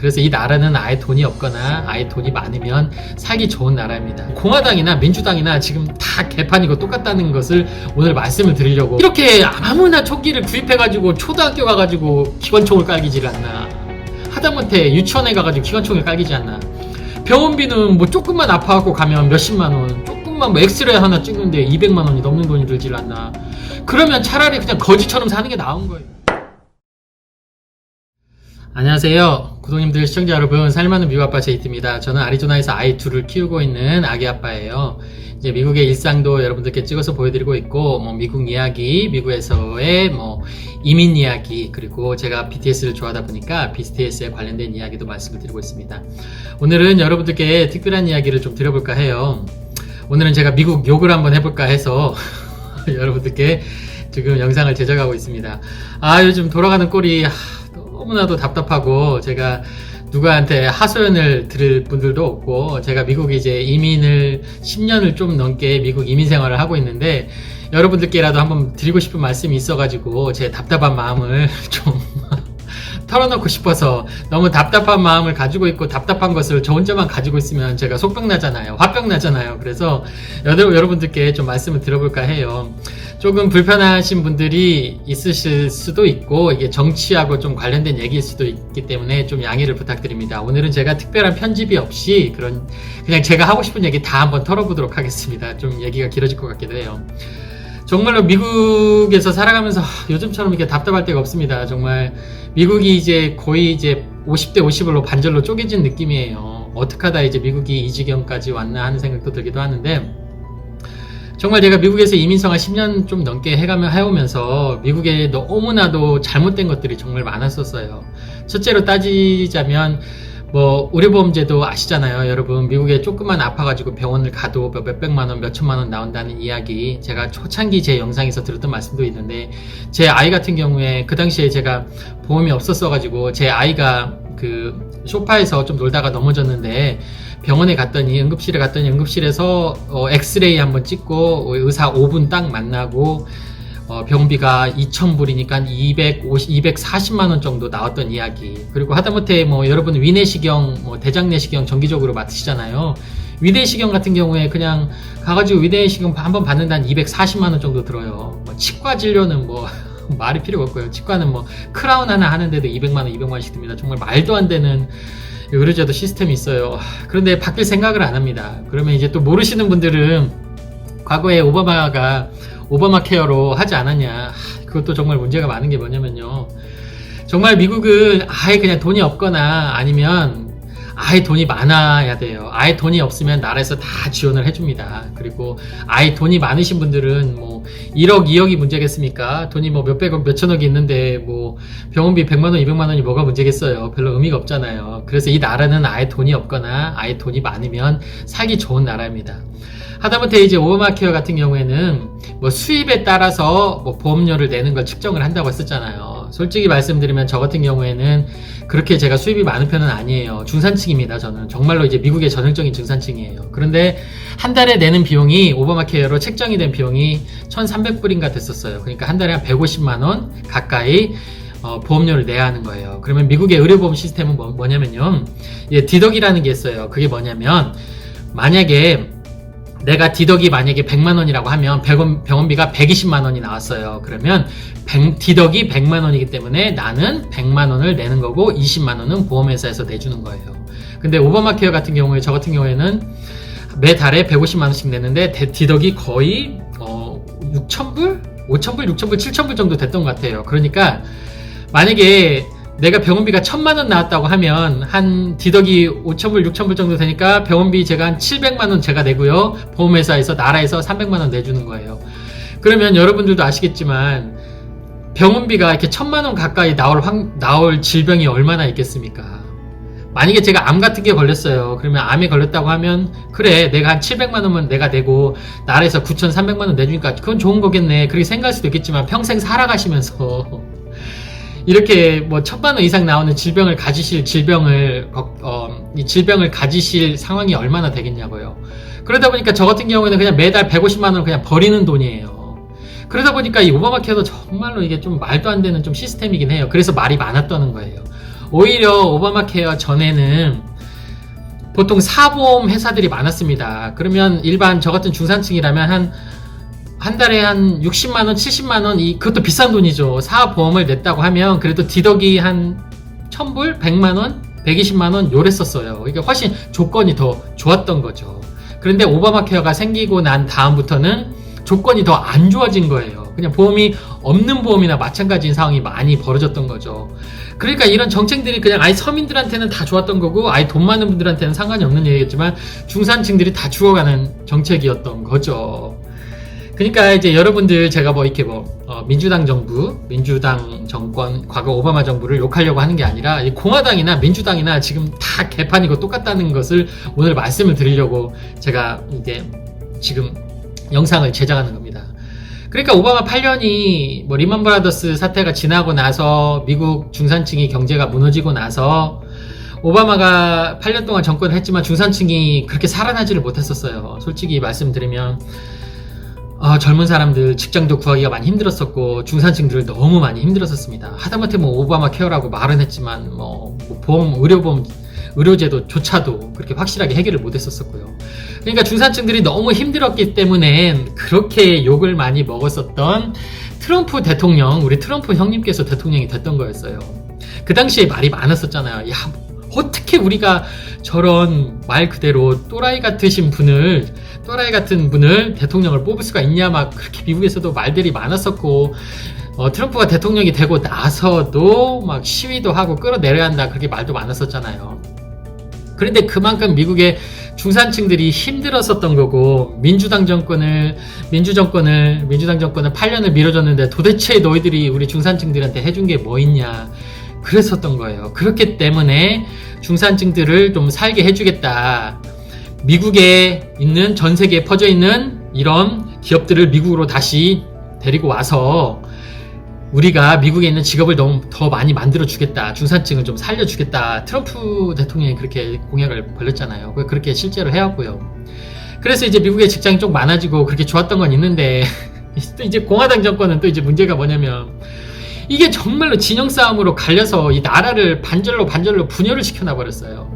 그래서 이 나라는 아예 돈이 없거나 아예 돈이 많으면 살기 좋은 나라입니다. 공화당이나 민주당이나 지금 다 개판이고 똑같다는 것을 오늘 말씀을 드리려고, 이렇게 아무나 총기를 구입해가지고 초등학교 가가지고 기관총을 깔기질 않나, 하다못해 유치원에 가가지고 기관총을 깔기지 않나, 병원비는 뭐 조금만 아파갖고 가면 몇십만원, 조금만 뭐 엑스레이 하나 찍는데 200만원이 넘는 돈이 들질 않나. 그러면 차라리 그냥 거지처럼 사는 게 나은 거예요. 안녕하세요 구독님들, 시청자 여러분, 살만한 미국 아빠 제이트입니다. 저는 아리조나에서 아이 둘을 키우고 있는 아기 아빠예요. 이제 미국의 일상도 여러분들께 찍어서 보여드리고 있고, 뭐 미국 이야기, 미국에서의 뭐 이민 이야기, 그리고 제가 BTS를 좋아하다 보니까 BTS에 관련된 이야기도 말씀을 드리고 있습니다. 오늘은 여러분들께 특별한 이야기를 좀 드려볼까 해요. 오늘은 제가 미국 욕을 한번 해볼까 해서 여러분들께 지금 영상을 제작하고 있습니다. 요즘 돌아가는 꼴이 너무나도 답답하고, 제가 누구한테 하소연을 들을 분들도 없고, 제가 미국에 이제 이민을 10년을 좀 넘게 미국 이민 생활을 하고 있는데, 여러분들께라도 한번 드리고 싶은 말씀이 있어가지고 제 답답한 마음을 좀 털어놓고 싶어서, 너무 답답한 마음을 가지고 있고 답답한 것을 저 혼자만 가지고 있으면 제가 속병 나잖아요, 화병 나잖아요. 그래서 여러분들께 좀 말씀을 드려볼까 해요. 조금 불편하신 분들이 있으실 수도 있고, 이게 정치하고 좀 관련된 얘기일 수도 있기 때문에 좀 양해를 부탁드립니다. 오늘은 제가 특별한 편집이 없이 그냥 제가 하고 싶은 얘기 다 한번 털어보도록 하겠습니다. 좀 얘기가 길어질 것 같기도 해요. 정말로 미국에서 살아가면서 요즘처럼 이렇게 답답할 때가 없습니다. 정말 미국이 이제 거의 이제 50대 50으로 반절로 쪼개진 느낌이에요. 어떻게 하다 이제 미국이 이 지경까지 왔나 하는 생각도 들기도 하는데, 정말 제가 미국에서 이민생활 10년 좀 넘게 해오면서 미국에 너무나도 잘못된 것들이 정말 많았었어요. 첫째로 따지자면 뭐 의료보험제도 아시잖아요, 여러분. 미국에 조금만 아파가지고 병원을 가도 몇백만원, 몇천만원 나온다는 이야기, 제가 초창기 제 영상에서 들었던 말씀도 있는데, 제 아이 같은 경우에 그 당시에 제가 보험이 없었어가지고 제 아이가 그 소파에서 좀 놀다가 넘어졌는데, 병원에 갔더니, 응급실에 갔더니 응급실에서 엑스레이 한번 찍고 의사 5분 딱 만나고 병원비가 2,000불이니까 240만원 정도 나왔던 이야기. 그리고 하다못해 뭐 여러분 위내시경, 뭐 대장내시경 정기적으로 맡으시잖아요. 위내시경 같은 경우에 그냥 가가지고 위내시경 한번 받는다 한 240만원 정도 들어요. 뭐 치과 진료는 뭐 말이 필요가 없고요. 치과는 뭐 크라운 하나 하는데도 200만원, 200만원씩 듭니다. 정말 말도 안 되는 의료제도 시스템이 있어요. 그런데 바뀔 생각을 안 합니다. 그러면 이제 또 모르시는 분들은 과거에 오바마 케어로 하지 않았냐, 그것도 정말 문제가 많은 게 뭐냐면요, 정말 미국은 아예 그냥 돈이 없거나 아니면 아예 돈이 많아야 돼요. 아예 돈이 없으면 나라에서 다 지원을 해줍니다. 그리고 아예 돈이 많으신 분들은 뭐 1억, 2억이 문제겠습니까? 돈이 뭐 몇백억, 몇천억이 있는데 뭐 병원비 100만원, 200만원이 뭐가 문제겠어요? 별로 의미가 없잖아요. 그래서 이 나라는 아예 돈이 없거나 아예 돈이 많으면 살기 좋은 나라입니다. 하다못해 이제 오바마 케어 같은 경우에는 뭐 수입에 따라서 뭐 보험료를 내는 걸 측정을 한다고 했었잖아요. 솔직히 말씀드리면 저 같은 경우에는 그렇게 제가 수입이 많은 편은 아니에요. 중산층입니다. 저는 정말로 이제 미국의 전형적인 중산층이에요. 그런데 한 달에 내는 비용이 오바마 케어로 책정이 된 비용이 1,300불인가 됐었어요. 그러니까 한 달에 한 150만원 가까이 보험료를 내야 하는 거예요. 그러면 미국의 의료보험 시스템은 뭐냐면요, 디덕이라는 게 있어요. 그게 뭐냐면, 만약에 내가 디덕이 만약에 100만원이라고 하면 병원비가 120만원이 나왔어요. 그러면 디덕이 100만원이기 때문에 나는 100만원을 내는 거고 20만원은 보험회사에서 내주는 거예요. 근데 오바마 케어 같은 경우에, 저 같은 경우에는 매달에 150만원씩 내는데 디덕이 거의 6,000불? 5,000불, 6,000불, 7,000불 정도 됐던 것 같아요. 그러니까 만약에 내가 병원비가 1,000만원 나왔다고 하면 한 디덕이 5,000불, 6,000불 정도 되니까 병원비 제가 한 700만원 제가 내고요, 보험회사에서, 나라에서 300만원 내주는 거예요. 그러면 여러분들도 아시겠지만 병원비가 이렇게 1,000만원 가까이 나올 질병이 얼마나 있겠습니까? 만약에 제가 암 같은 게 걸렸어요. 그러면 암에 걸렸다고 하면, 그래, 내가 한 700만원만 내가 내고 나라에서 9,300만원 내주니까 그건 좋은 거겠네, 그렇게 생각할 수도 있겠지만, 평생 살아가시면서 이렇게 뭐 1,000만원 이상 나오는 질병을 가지실 상황이 얼마나 되겠냐고요. 그러다 보니까 저 같은 경우에는 그냥 매달 150만원 그냥 버리는 돈이에요. 그러다 보니까 이 오바마 케어도 정말로 이게 좀 말도 안 되는 좀 시스템이긴 해요. 그래서 말이 많았다는 거예요. 오히려 오바마 케어 전에는 보통 사보험 회사들이 많았습니다. 그러면 일반 저 같은 중산층이라면 한 달에 한 60만원, 70만원, 그것도 비싼 돈이죠. 사보험을 냈다고 하면 그래도 디덕이 한 1000불, 100만원, 120만원 요랬었어요. 이게 훨씬 조건이 더 좋았던 거죠. 그런데 오바마 케어가 생기고 난 다음부터는 조건이 더 안 좋아진 거예요. 그냥 보험이 없는 보험이나 마찬가지인 상황이 많이 벌어졌던 거죠. 그러니까 이런 정책들이 그냥 아예 서민들한테는 다 좋았던 거고 아예 돈 많은 분들한테는 상관이 없는 얘기겠지만 중산층들이 다 죽어가는 정책이었던 거죠. 그러니까 이제 여러분들 제가 민주당 정부, 민주당 정권, 과거 오바마 정부를 욕하려고 하는 게 아니라 공화당이나 민주당이나 지금 다 개판이고 똑같다는 것을 오늘 말씀을 드리려고 제가 이제 지금 영상을 제작하는 겁니다. 그러니까 오바마 8년이 리먼 브라더스 사태가 지나고 나서 미국 중산층이 경제가 무너지고 나서 오바마가 8년 동안 정권을 했지만 중산층이 그렇게 살아나지를 못했었어요. 솔직히 말씀드리면 젊은 사람들 직장도 구하기가 많이 힘들었었고 중산층들 너무 많이 힘들었었습니다. 하다못해 오바마 케어라고 말은 했지만 보험, 의료보험, 의료제도조차도 그렇게 확실하게 해결을 못했었고요. 그러니까 중산층들이 너무 힘들었기 때문에 그렇게 욕을 많이 먹었었던 트럼프 대통령, 우리 트럼프 형님께서 대통령이 됐던 거였어요. 그 당시에 말이 많았었잖아요. 야, 어떻게 우리가 저런 말 그대로 또라이 같은 분을 대통령을 뽑을 수가 있냐, 막 그렇게 미국에서도 말들이 많았었고, 트럼프가 대통령이 되고 나서도 막 시위도 하고 끌어내려야 한다, 그렇게 말도 많았었잖아요. 그런데 그만큼 미국의 중산층들이 힘들었었던 거고, 민주당 정권을 8년을 밀어줬는데 도대체 너희들이 우리 중산층들한테 해준 게 뭐 있냐, 그랬었던 거예요. 그렇기 때문에 중산층들을 좀 살게 해주겠다. 미국에 있는, 전 세계에 퍼져 있는 이런 기업들을 미국으로 다시 데리고 와서 우리가 미국에 있는 직업을 너무 더 많이 만들어 주겠다. 중산층을 좀 살려 주겠다. 트럼프 대통령이 그렇게 공약을 벌였잖아요. 그렇게 실제로 해왔고요. 그래서 이제 미국의 직장이 좀 많아지고 그렇게 좋았던 건 있는데 또 이제 공화당 정권은 또 이제 문제가 뭐냐면 이게 정말로 진영 싸움으로 갈려서 이 나라를 반절로 분열을 시켜놔 버렸어요.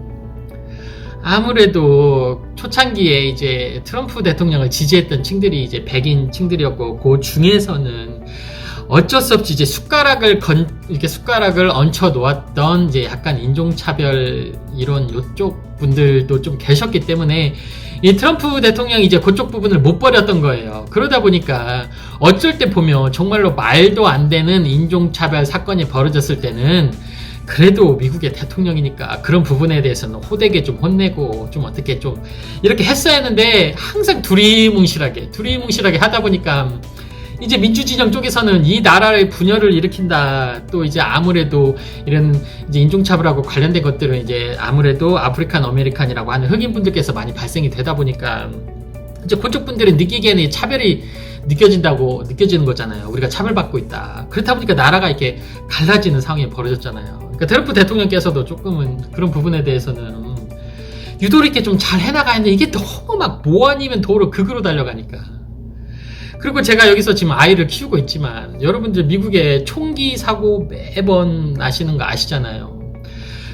아무래도 초창기에 이제 트럼프 대통령을 지지했던 층들이 이제 백인 층들이었고, 그 중에서는 어쩔 수 없이 이제 숟가락을 얹혀 놓았던 이제 약간 인종차별 이런 요쪽 분들도 좀 계셨기 때문에 이 트럼프 대통령이 이제 그쪽 부분을 못 버렸던 거예요. 그러다 보니까 어쩔 때 보면 정말로 말도 안 되는 인종차별 사건이 벌어졌을 때는 그래도 미국의 대통령이니까 그런 부분에 대해서는 호되게 좀 혼내고 좀 어떻게 좀 이렇게 했어야 했는데 항상 두리뭉실하게 하다 보니까 이제 민주진영 쪽에서는 이 나라의 분열을 일으킨다. 또 이제 아무래도 이런 이제 인종차별하고 관련된 것들은 이제 아무래도 아프리칸 아메리칸이라고 하는 흑인분들께서 많이 발생이 되다 보니까 이제 그쪽 분들은 느끼기에는 차별이 느껴지는 거잖아요. 우리가 차별받고 있다. 그렇다 보니까 나라가 이렇게 갈라지는 상황이 벌어졌잖아요. 그러니까 트럼프 대통령께서도 조금은 그런 부분에 대해서는 유도리 있게 좀 잘 해나가야 하는데 이게 너무 막 뭐 아니면 도로 극으로 달려가니까. 그리고 제가 여기서 지금 아이를 키우고 있지만 여러분들 미국에 총기 사고 매번 나시는 거 아시잖아요.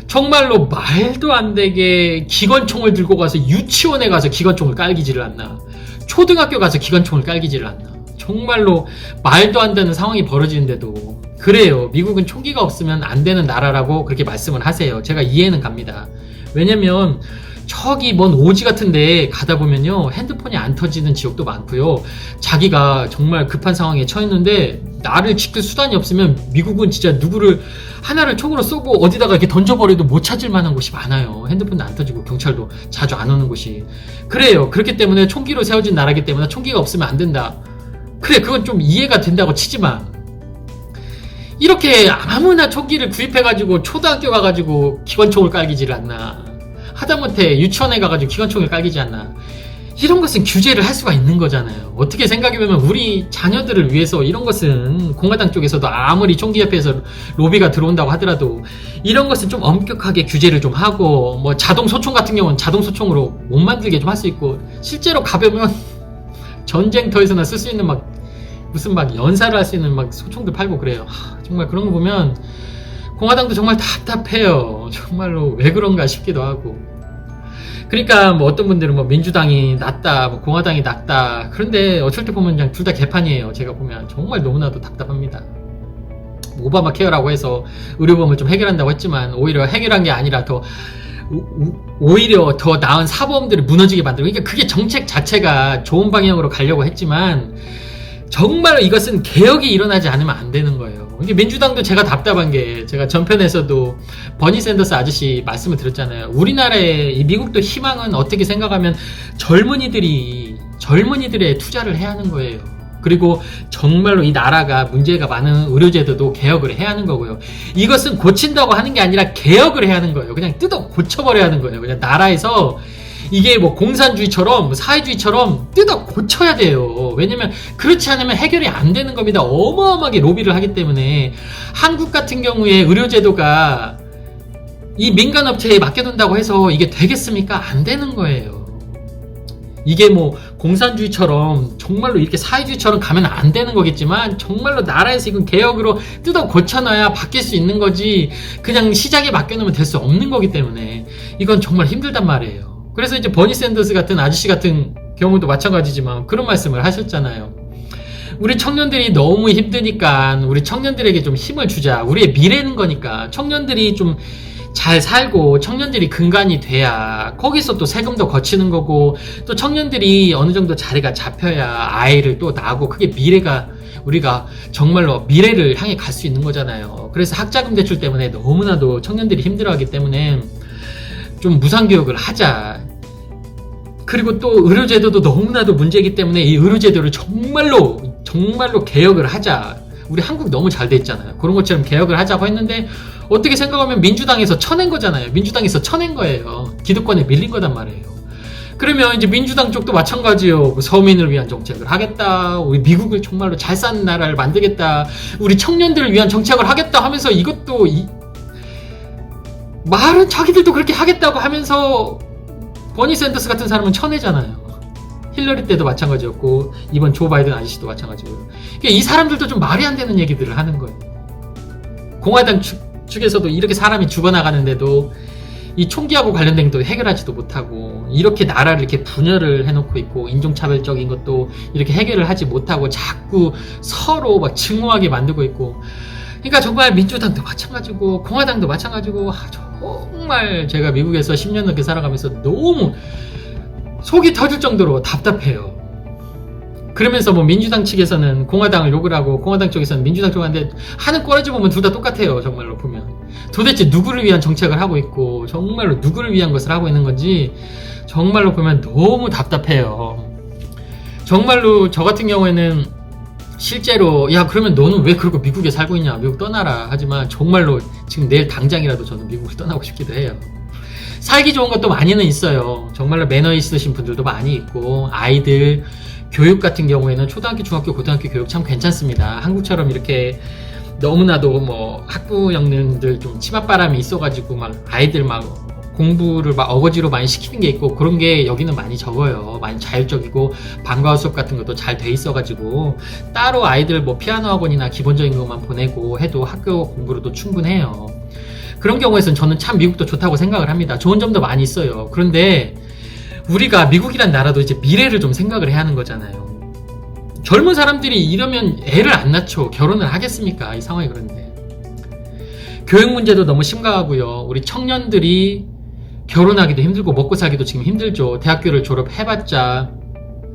정말로 말도 안 되게 기관총을 들고 가서 유치원에 가서 기관총을 깔기지를 않나. 초등학교 가서 기관총을 깔기지를 않나. 정말로 말도 안 되는 상황이 벌어지는데도 그래요. 미국은 총기가 없으면 안 되는 나라라고 그렇게 말씀을 하세요. 제가 이해는 갑니다. 왜냐면 저기 먼 오지 같은데 가다 보면요 핸드폰이 안 터지는 지역도 많고요. 자기가 정말 급한 상황에 처했는데 나를 지킬 수단이 없으면 미국은 진짜 누구를 하나를 총으로 쏘고 어디다가 이렇게 던져버려도 못 찾을 만한 곳이 많아요. 핸드폰도 안 터지고 경찰도 자주 안 오는 곳이. 그래요. 그렇기 때문에 총기로 세워진 나라기 때문에 총기가 없으면 안 된다. 그래, 그건 좀 이해가 된다고 치지만 이렇게 아무나 총기를 구입해가지고 초등학교 가가지고 기관총을 깔기지를 않나. 하다못해 유치원에 가가지고 기관총을 깔기지 않나. 이런 것은 규제를 할 수가 있는 거잖아요. 어떻게 생각해보면 우리 자녀들을 위해서 이런 것은 공화당 쪽에서도 아무리 총기협회에서 로비가 들어온다고 하더라도 이런 것은 좀 엄격하게 규제를 좀 하고 뭐 자동 소총 같은 경우는 자동 소총으로 못 만들게 좀 할 수 있고 실제로 가보면 전쟁터에서나 쓸 수 있는 무슨 연사를 할 수 있는 소총들 팔고 그래요. 정말 그런 거 보면 공화당도 정말 답답해요. 정말로 왜 그런가 싶기도 하고. 그러니까 뭐 어떤 분들은 뭐 민주당이 낫다, 뭐 공화당이 낫다. 그런데 어쩔 때 보면 그냥 둘 다 개판이에요. 제가 보면 정말 너무나도 답답합니다. 오바마 케어라고 해서 의료보험을 좀 해결한다고 했지만 오히려 해결한 게 아니라 오히려 더 나은 사보험들을 무너지게 만들고, 그러니까 그게 정책 자체가 좋은 방향으로 가려고 했지만 정말로 이것은 개혁이 일어나지 않으면 안 되는 거예요. 이게 민주당도 제가 답답한 게, 제가 전편에서도 버니 샌더스 아저씨 말씀을 드렸잖아요. 우리나라의 이 미국도 희망은 어떻게 생각하면 젊은이들의 투자를 해야 하는 거예요. 그리고 정말로 이 나라가 문제가 많은 의료제도도 개혁을 해야 하는 거고요. 이것은 고친다고 하는 게 아니라 개혁을 해야 하는 거예요. 그냥 뜯어 고쳐버려야 하는 거예요. 그냥 나라에서 이게 뭐 공산주의처럼 사회주의처럼 뜯어 고쳐야 돼요. 왜냐면 그렇지 않으면 해결이 안 되는 겁니다. 어마어마하게 로비를 하기 때문에. 한국 같은 경우에 의료제도가 이 민간업체에 맡겨둔다고 해서 이게 되겠습니까? 안 되는 거예요. 이게 뭐 공산주의처럼 정말로 이렇게 사회주의처럼 가면 안 되는 거겠지만 정말로 나라에서 이건 개혁으로 뜯어 고쳐놔야 바뀔 수 있는 거지, 그냥 시장에 맡겨놓으면 될 수 없는 거기 때문에 이건 정말 힘들단 말이에요. 그래서 이제 버니 샌더스 같은 아저씨 같은 경우도 마찬가지지만 그런 말씀을 하셨잖아요. 우리 청년들이 너무 힘드니까 우리 청년들에게 좀 힘을 주자. 우리의 미래는 거니까 청년들이 좀 잘 살고 청년들이 근간이 돼야 거기서 또 세금도 거치는 거고, 또 청년들이 어느 정도 자리가 잡혀야 아이를 또 낳고, 그게 미래가, 우리가 정말로 미래를 향해 갈 수 있는 거잖아요. 그래서 학자금 대출 때문에 너무나도 청년들이 힘들어하기 때문에 좀 무상교육을 하자. 그리고 또 의료제도도 너무나도 문제이기 때문에 이 의료제도를 정말로 개혁을 하자. 우리 한국 너무 잘 돼 있잖아요. 그런 것처럼 개혁을 하자고 했는데 어떻게 생각하면 민주당에서 쳐낸 거잖아요. 민주당에서 쳐낸 거예요. 기득권에 밀린 거단 말이에요. 그러면 이제 민주당 쪽도 마찬가지요. 서민을 위한 정책을 하겠다. 우리 미국을 정말로 잘 사는 나라를 만들겠다. 우리 청년들을 위한 정책을 하겠다 하면서 이것도 말은 자기들도 그렇게 하겠다고 하면서 버니 샌더스 같은 사람은 쳐내잖아요. 힐러리 때도 마찬가지였고 이번 조 바이든 아저씨도 마찬가지고요. 그러니까 이 사람들도 좀 말이 안 되는 얘기들을 하는 거예요. 공화당 측에서도 이렇게 사람이 죽어나가는데도 이 총기하고 관련된 것도 해결하지도 못하고, 이렇게 나라를 이렇게 분열을 해놓고 있고, 인종차별적인 것도 이렇게 해결을 하지 못하고 자꾸 서로 막 증오하게 만들고 있고. 그러니까 정말 민주당도 마찬가지고 공화당도 마찬가지고, 정말 제가 미국에서 10년 넘게 살아가면서 너무 속이 터질 정도로 답답해요. 그러면서 뭐 민주당 측에서는 공화당을 욕을 하고 공화당 쪽에서는 민주당 쪽을 하는데 하는 꼬라지 보면 둘 다 똑같아요. 정말로 보면 도대체 누구를 위한 정책을 하고 있고 정말로 누구를 위한 것을 하고 있는 건지 정말로 보면 너무 답답해요. 정말로 저 같은 경우에는 실제로 야 그러면 너는 왜 그러고 미국에 살고 있냐, 미국 떠나라 하지만 정말로 지금 내일 당장이라도 저는 미국을 떠나고 싶기도 해요. 살기 좋은 것도 많이는 있어요. 정말로 매너 있으신 분들도 많이 있고, 아이들 교육 같은 경우에는 초등학교, 중학교, 고등학교 교육 참 괜찮습니다. 한국처럼 이렇게 너무나도 뭐 학부형님들 좀 치맛바람이 있어가지고 막 아이들 막 공부를 막 어거지로 많이 시키는 게 있고 그런 게 여기는 많이 적어요. 많이 자율적이고 방과후 수업 같은 것도 잘 돼 있어가지고 따로 아이들 뭐 피아노 학원이나 기본적인 것만 보내고 해도 학교 공부로도 충분해요. 그런 경우에선 저는 참 미국도 좋다고 생각을 합니다. 좋은 점도 많이 있어요. 그런데 우리가 미국이란 나라도 이제 미래를 좀 생각을 해야 하는 거잖아요. 젊은 사람들이 이러면 애를 안 낳죠. 결혼을 하겠습니까? 이 상황이 그런데. 교육 문제도 너무 심각하고요. 우리 청년들이 결혼하기도 힘들고 먹고 살기도 지금 힘들죠. 대학교를 졸업해봤자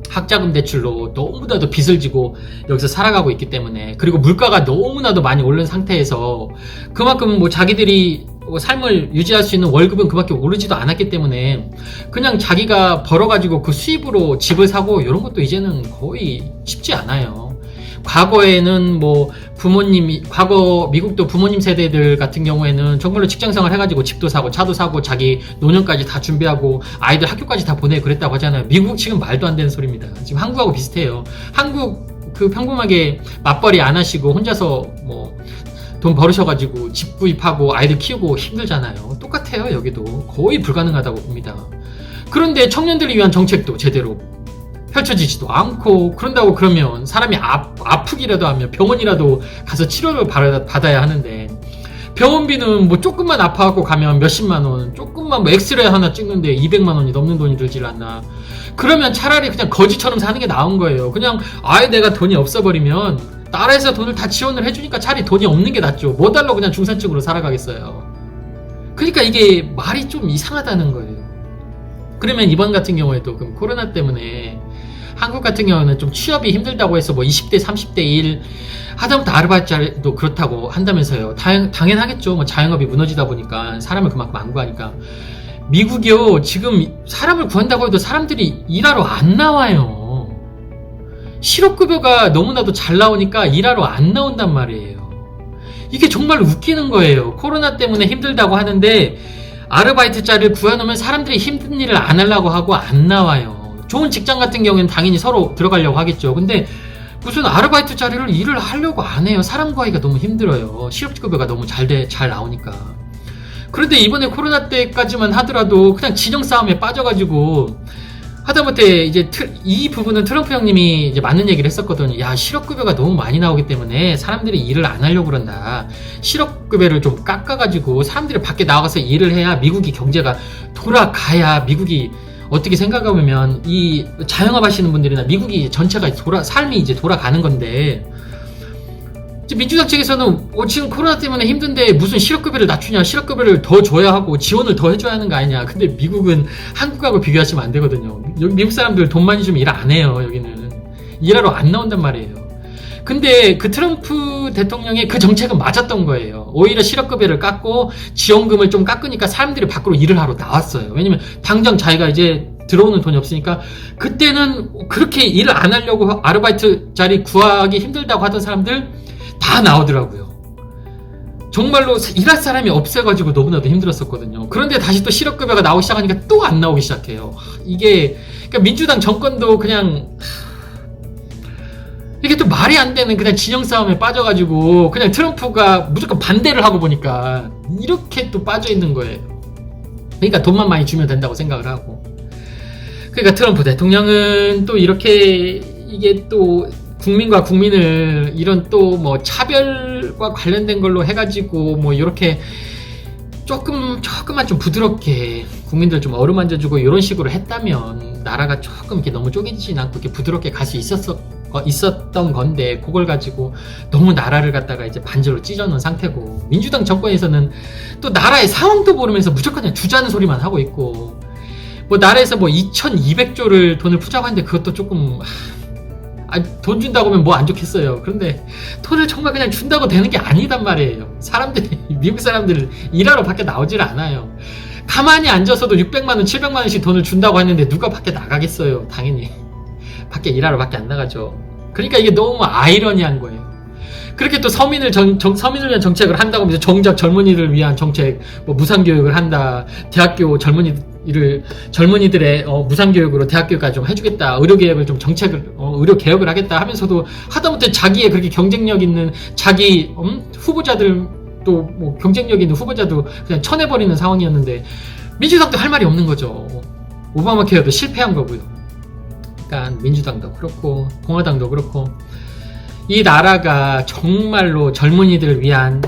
학자금 대출로 너무나도 빚을 지고 여기서 살아가고 있기 때문에, 그리고 물가가 너무나도 많이 오른 상태에서 그만큼 뭐 자기들이 삶을 유지할 수 있는 월급은 그밖에 오르지도 않았기 때문에 그냥 자기가 벌어가지고 그 수입으로 집을 사고 이런 것도 이제는 거의 쉽지 않아요. 과거에는 뭐 과거 미국도 부모님 세대들 같은 경우에는 정말로 직장생활 해가지고 집도 사고 차도 사고 자기 노년까지 다 준비하고 아이들 학교까지 다 보내고 그랬다고 하잖아요. 미국 지금 말도 안 되는 소리입니다. 지금 한국하고 비슷해요. 한국 그 평범하게 맞벌이 안 하시고 혼자서 뭐 돈 벌으셔가지고 집 구입하고 아이들 키우고 힘들잖아요. 똑같아요. 여기도 거의 불가능하다고 봅니다. 그런데 청년들을 위한 정책도 제대로 펼쳐지지도 않고, 그런다고 그러면 사람이 아프기라도 하면 병원이라도 가서 치료를 받아야 하는데 병원비는 뭐 조금만 아파갖고 가면 몇십만 원, 조금만 뭐 엑스레이 하나 찍는데 200만 원이 넘는 돈이 들질 않나. 그러면 차라리 그냥 거지처럼 사는 게 나은 거예요. 그냥 아예 내가 돈이 없어버리면 나라에서 돈을 다 지원을 해주니까 차라리 돈이 없는 게 낫죠. 뭐 달러 그냥 중산층으로 살아가겠어요. 그러니까 이게 말이 좀 이상하다는 거예요. 그러면 이번 같은 경우에도 그럼 코로나 때문에 한국 같은 경우는 좀 취업이 힘들다고 해서 뭐 20대, 30대 일 하다못해 아르바이트도 그렇다고 한다면서요. 당연하겠죠. 뭐 자영업이 무너지다 보니까 사람을 그만큼 안 구하니까. 미국이요, 지금 사람을 구한다고 해도 사람들이 일하러 안 나와요. 실업급여가 너무나도 잘 나오니까 일하러 안 나온단 말이에요. 이게 정말 웃기는 거예요. 코로나 때문에 힘들다고 하는데 아르바이트 자리를 구해놓으면 사람들이 힘든 일을 안 하려고 하고 안 나와요. 좋은 직장 같은 경우에는 당연히 서로 들어가려고 하겠죠. 근데 무슨 아르바이트 자리를 일을 하려고 안 해요. 사람 구하기가 너무 힘들어요. 실업급여가 너무 잘 나오니까. 그런데 이번에 코로나 때까지만 하더라도 그냥 진영 싸움에 빠져가지고 하다못해 이제 이 부분은 트럼프 형님이 이제 맞는 얘기를 했었거든요. 야, 실업급여가 너무 많이 나오기 때문에 사람들이 일을 안 하려고 그런다. 실업급여를 좀 깎아가지고 사람들이 밖에 나가서 일을 해야 미국이 경제가 돌아가야 미국이 어떻게 생각해보면 이 자영업 하시는 분들이나 미국이 전체가 삶이 이제 돌아가는 건데 민주당 측에서는 지금 코로나 때문에 힘든데 무슨 실업급여를 낮추냐, 실업급여를 더 줘야 하고 지원을 더 해줘야 하는 거 아니냐. 근데 미국은 한국하고 비교하시면 안 되거든요. 여기 미국 사람들 돈 많이 주면 일 안 해요. 여기는 일하러 안 나온단 말이에요. 근데 그 트럼프 대통령의 그 정책은 맞았던 거예요. 오히려 실업급여를 깎고 지원금을 좀 깎으니까 사람들이 밖으로 일을 하러 나왔어요. 왜냐면 당장 자기가 이제 들어오는 돈이 없으니까. 그때는 그렇게 일을 안 하려고 아르바이트 자리 구하기 힘들다고 하던 사람들 다 나오더라고요. 정말로 일할 사람이 없어가지고 너무나도 힘들었었거든요. 그런데 다시 또 실업급여가 나오기 시작하니까 또 안 나오기 시작해요. 이게 그러니까 민주당 정권도 그냥 이게 또 말이 안 되는 그냥 진영 싸움에 빠져가지고 그냥 트럼프가 무조건 반대를 하고 보니까 이렇게 또 빠져 있는 거예요. 그러니까 돈만 많이 주면 된다고 생각을 하고. 그러니까 트럼프 대통령은 또 이렇게 이게 또 국민과 국민을 이런 또 뭐 차별과 관련된 걸로 해가지고 뭐 이렇게 조금만 좀 부드럽게 국민들 좀 어루만져주고 이런 식으로 했다면 나라가 조금 이렇게 너무 쪼개지진 않고 이렇게 부드럽게 갈 수 있었던 건데 그걸 가지고 너무 나라를 갖다가 이제 반절로 찢어놓은 상태고 민주당 정권에서는 또 나라의 상황도 모르면서 무조건 그냥 주자는 소리만 하고 있고 뭐 나라에서 뭐 2200조를 돈을 푸자고 하는데 그것도 조금 돈 준다고 하면 뭐 안 좋겠어요. 그런데 돈을 정말 그냥 준다고 되는 게 아니단 말이에요. 사람들이 미국 사람들 일하러 밖에 나오질 않아요. 가만히 앉아서도 600만원 700만원씩 돈을 준다고 했는데 누가 밖에 나가겠어요. 당연히 밖에 일하러 밖에 안 나가죠. 그러니까 이게 너무 아이러니한 거예요. 그렇게 또 서민을 위한 정책을 한다고 하면서 정작 젊은이들을 위한 정책, 뭐 무상교육을 한다, 대학교 젊은이들의 무상교육으로 대학교까지 좀 해주겠다, 의료개혁을 좀 의료개혁을 하겠다 하면서도 하다못해 자기의 그렇게 경쟁력 있는 자기 후보자들 또 뭐 경쟁력 있는 후보자도 그냥 쳐내버리는 상황이었는데 민주당도 할 말이 없는 거죠. 오바마 케어도 실패한 거고요. 그러니까 민주당도 그렇고 공화당도 그렇고 이 나라가 정말로 젊은이들을 위한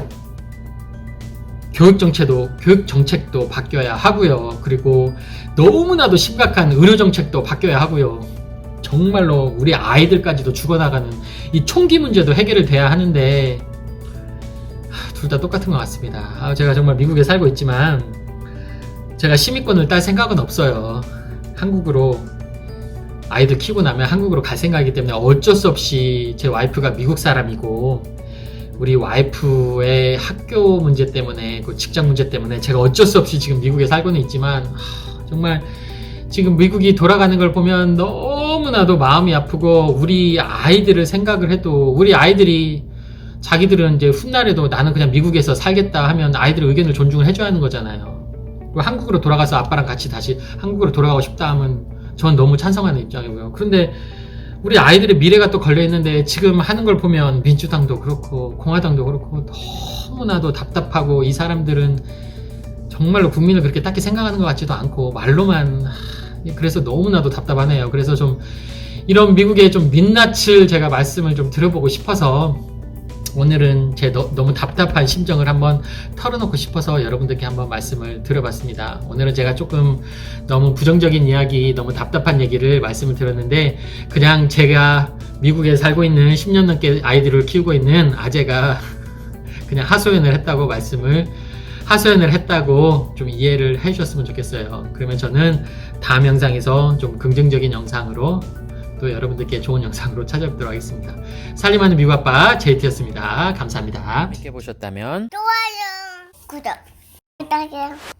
교육 정책도 바뀌어야 하고요. 그리고 너무나도 심각한 의료 정책도 바뀌어야 하고요. 정말로 우리 아이들까지도 죽어나가는 이 총기 문제도 해결을 돼야 하는데 둘 다 똑같은 것 같습니다. 제가 정말 미국에 살고 있지만 제가 시민권을 딸 생각은 없어요. 한국으로 아이들 키우고 나면 한국으로 갈 생각이기 때문에 어쩔 수 없이 제 와이프가 미국 사람이고 우리 와이프의 학교 문제 때문에 그 직장 문제 때문에 제가 어쩔 수 없이 지금 미국에 살고는 있지만 정말 지금 미국이 돌아가는 걸 보면 너무나도 마음이 아프고 우리 아이들을 생각을 해도 우리 아이들이 자기들은 이제 훗날에도 나는 그냥 미국에서 살겠다 하면 아이들의 의견을 존중을 해줘야 하는 거잖아요. 그리고 한국으로 돌아가서 아빠랑 같이 다시 한국으로 돌아가고 싶다 하면 전 너무 찬성하는 입장이고요. 그런데 우리 아이들의 미래가 또 걸려있는데 지금 하는 걸 보면 민주당도 그렇고 공화당도 그렇고 너무나도 답답하고 이 사람들은 정말로 국민을 그렇게 딱히 생각하는 것 같지도 않고 말로만 그래서 너무나도 답답하네요. 그래서 좀 이런 미국의 좀 민낯을 제가 말씀을 좀 들어보고 싶어서 오늘은 제 너무 답답한 심정을 한번 털어놓고 싶어서 여러분들께 한번 말씀을 드려봤습니다. 오늘은 제가 조금 너무 부정적인 이야기, 너무 답답한 얘기를 말씀을 드렸는데, 그냥 제가 미국에 살고 있는 10년 넘게 아이들을 키우고 있는 아재가 그냥 하소연을 했다고 좀 이해를 해주셨으면 좋겠어요. 그러면 저는 다음 영상에서 좀 긍정적인 영상으로 또 여러분들께 좋은 영상으로 찾아뵙도록 하겠습니다. 살림하는 미국 아빠 JT였습니다. 감사합니다. 재밌게 보셨다면 좋아요, 구독 부탁해요.